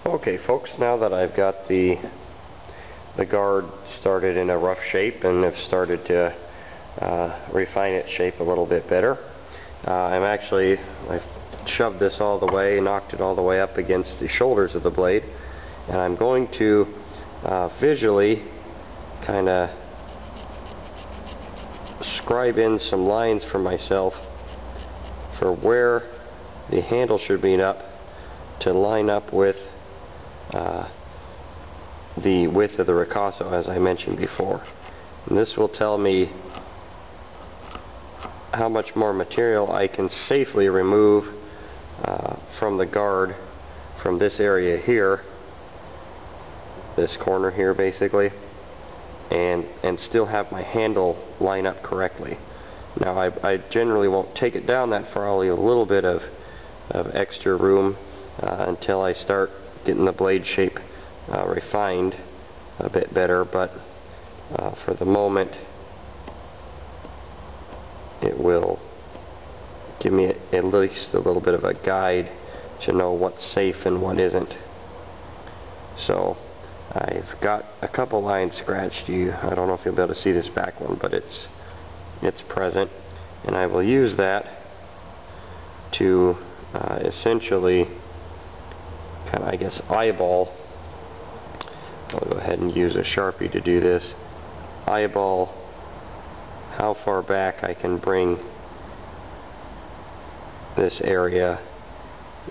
Okay folks, now that I've got the guard started in a rough shape and have started to refine its shape a little bit better, I've shoved this all the way, knocked it all the way up against the shoulders of the blade, and I'm going to visually kind of scribe in some lines for myself for where the handle should be up to line up with the width of the ricasso, as I mentioned before. And this will tell me how much more material I can safely remove from the guard from this area here, this corner here basically, and still have my handle line up correctly. Now I generally won't take it down that far. I'll leave a little bit of extra room until I start getting the blade shape refined a bit better, but for the moment it will give me at least a little bit of a guide to know what's safe and what isn't. So I've got a couple lines scratched. I don't know if you'll be able to see this back one, but it's present, and I will use that to essentially kind of, I guess, eyeball. I'll go ahead and use a Sharpie to do this. Eyeball how far back I can bring this area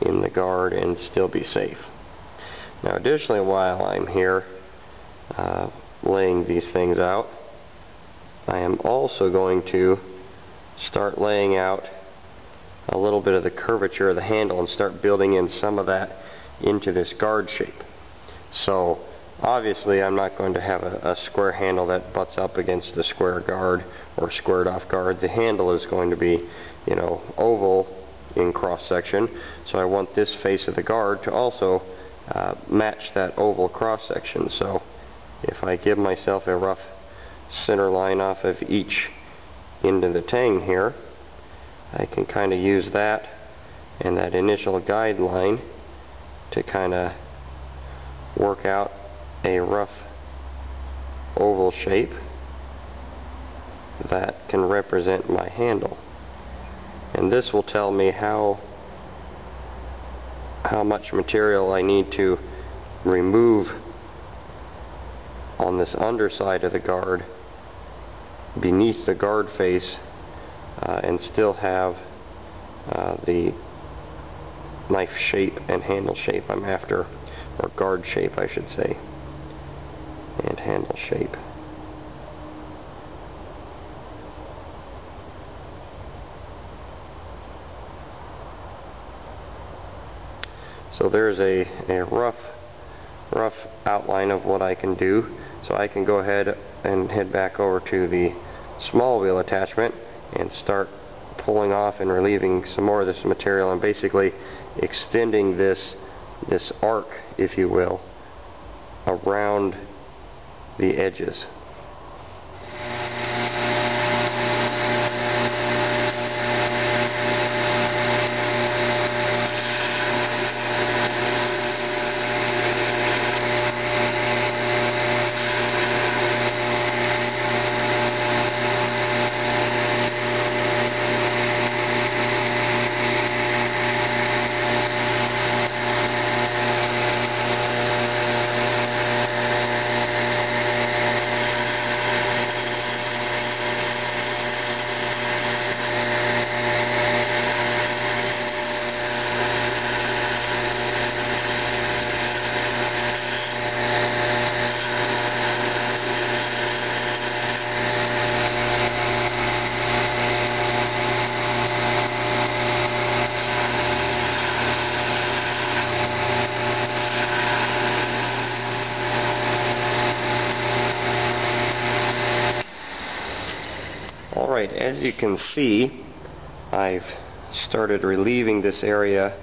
in the guard and still be safe. Now additionally, while I'm here laying these things out, I am also going to start laying out a little bit of the curvature of the handle and start building in some of that into this guard shape. So obviously I'm not going to have a square handle that butts up against the square guard or squared off guard. The handle is going to be, you know, oval in cross section, so I want this face of the guard to also match that oval cross section. So if I give myself a rough center line off of each end of the tang here, I can kind of use that and that initial guideline to kind of work out a rough oval shape that can represent my handle. And this will tell me how much material I need to remove on this underside of the guard beneath the guard face and still have the knife shape and handle shape I'm after, or guard shape I should say, and handle shape. So there's a rough outline of what I can do. So I can go ahead and head back over to the small wheel attachment and start pulling off and relieving some more of this material and basically extending this arc, if you will, around the edges. Alright, as you can see, I've started relieving this area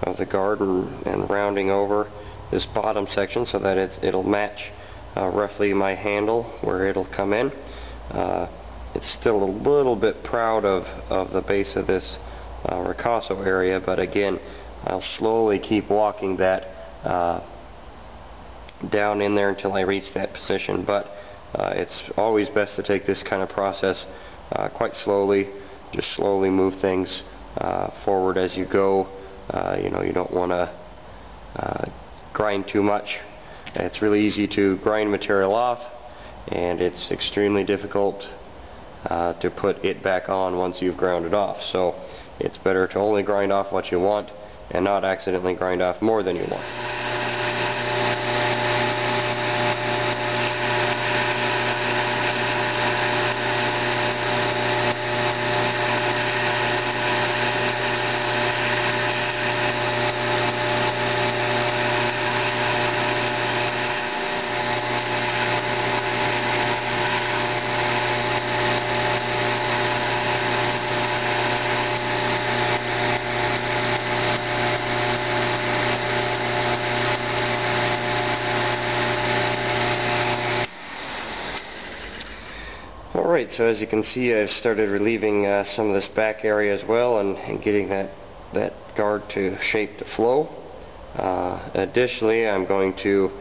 of the guard and rounding over this bottom section so that it'll match roughly my handle where it'll come in. It's still a little bit proud of the base of this ricasso area, but again, I'll slowly keep walking that down in there until I reach that position. But it's always best to take this kind of process quite slowly. Just slowly move things forward as you go. You know, you don't want to grind too much. It's really easy to grind material off, and it's extremely difficult to put it back on once you've ground it off. So it's better to only grind off what you want and not accidentally grind off more than you want. Alright, so as you can see, I've started relieving some of this back area as well, and getting that guard to shape to flow. Additionally, I'm going to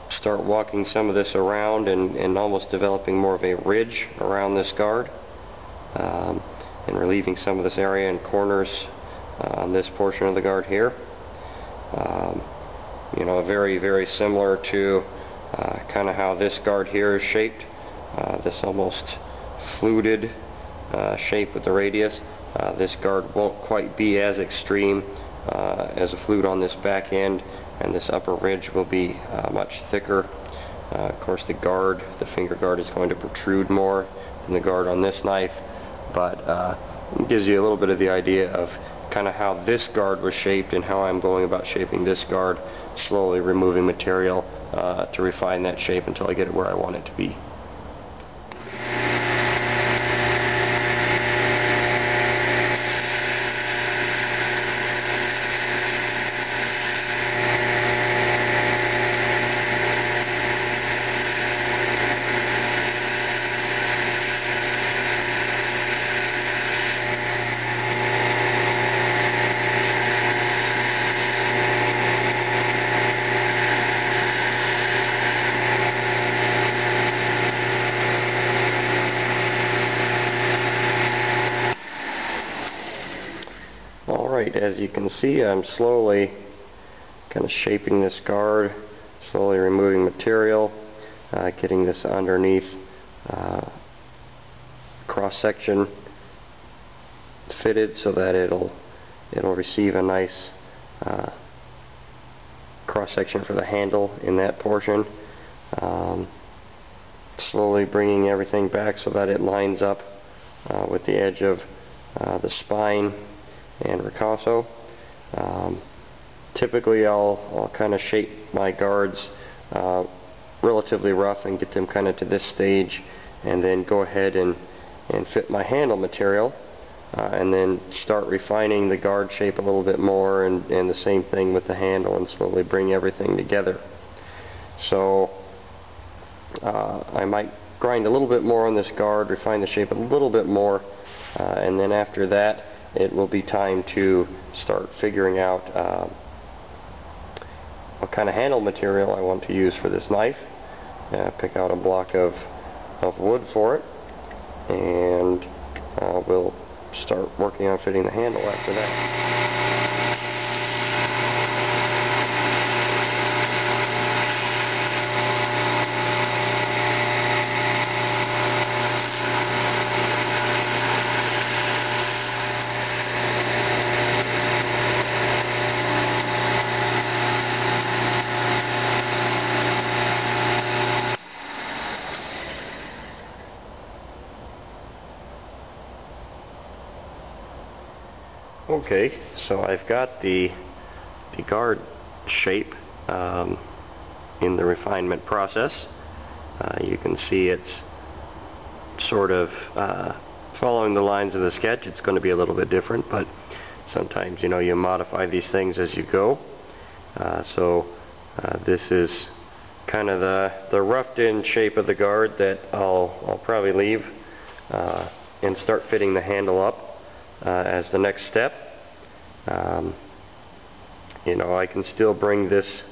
start walking some of this around and almost developing more of a ridge around this guard, and relieving some of this area and corners on this portion of the guard here. You know, very, very similar to kind of how this guard here is shaped. This almost fluted shape with the radius. This guard won't quite be as extreme as a flute on this back end, and this upper ridge will be much thicker. Of course, the finger guard is going to protrude more than the guard on this knife, but it gives you a little bit of the idea of kind of how this guard was shaped and how I'm going about shaping this guard, slowly removing material to refine that shape until I get it where I want it to be. Alright, as you can see, I'm slowly kind of shaping this guard, slowly removing material, getting this underneath cross-section fitted so that it'll receive a nice cross-section for the handle in that portion. Slowly bringing everything back so that it lines up with the edge of the spine and ricasso. Typically I'll kind of shape my guards relatively rough and get them kind of to this stage, and then go ahead and fit my handle material, and then start refining the guard shape a little bit more, and the same thing with the handle, and slowly bring everything together. So I might grind a little bit more on this guard, refine the shape a little bit more, and then after that it will be time to start figuring out what kind of handle material I want to use for this knife. Pick out a block of wood for it, and we'll start working on fitting the handle after that. Okay, so I've got the guard shape in the refinement process. You can see it's sort of following the lines of the sketch. It's going to be a little bit different, but sometimes, you know, you modify these things as you go. This is kind of the roughed in shape of the guard that I'll probably leave and start fitting the handle up as the next step. You know, I can still bring this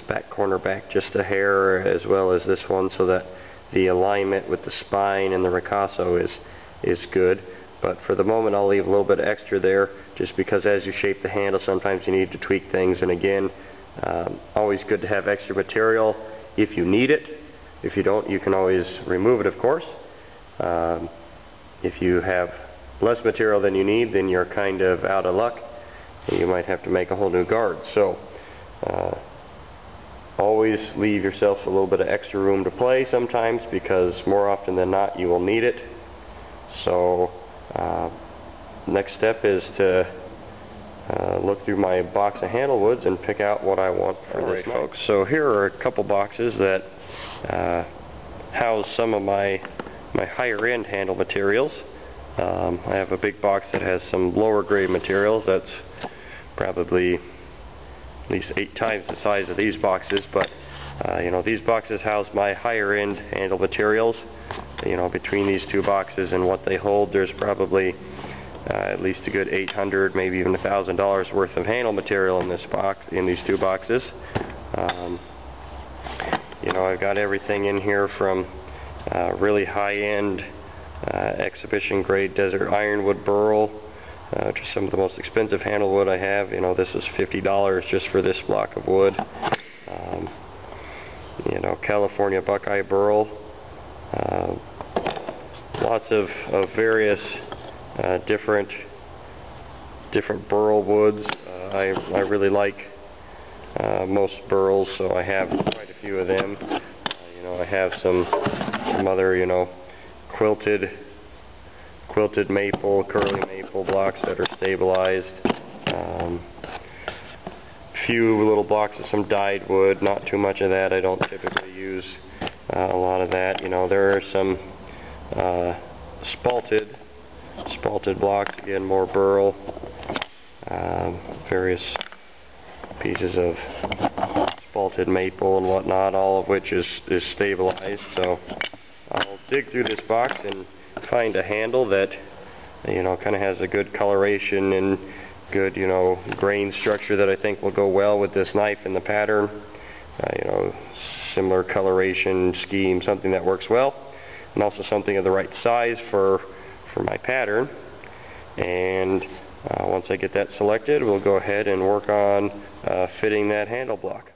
back corner back just a hair, as well as this one, so that the alignment with the spine and the ricasso is good. But for the moment I'll leave a little bit extra there, just because as you shape the handle sometimes you need to tweak things, and again, always good to have extra material if you need it. If you don't, you can always remove it, of course. If you have less material than you need, then you're kind of out of luck and you might have to make a whole new guard. So always leave yourself a little bit of extra room to play sometimes, because more often than not you will need it. So next step is to look through my box of handle woods and pick out what I want for this knife. Folks, so here are a couple boxes that house some of my higher end handle materials. I have a big box that has some lower grade materials that's probably at least 8 times the size of these boxes, but you know, these boxes house my higher end handle materials. You know, between these two boxes and what they hold, there's probably at least a good $800, maybe even $1,000 worth of handle material in this box, in these two boxes. You know, I've got everything in here from really high-end exhibition grade desert ironwood burl, which is some of the most expensive handle wood I have. You know, this is $50 just for this block of wood. You know, California buckeye burl. Lots of various different burl woods. I really like most burls, so I have quite a few of them. You know, I have some other, you know, quilted maple, curly maple blocks that are stabilized. Few little blocks of some dyed wood, not too much of that. I don't typically use a lot of that. You know, there are some spalted blocks, again, more burl, various pieces of spalted maple and whatnot, all of which is stabilized. So I'll dig through this box and find a handle that, you know, kind of has a good coloration and good, you know, grain structure that I think will go well with this knife and the pattern. You know, similar coloration scheme, something that works well, and also something of the right size for my pattern. And once I get that selected, we'll go ahead and work on fitting that handle block.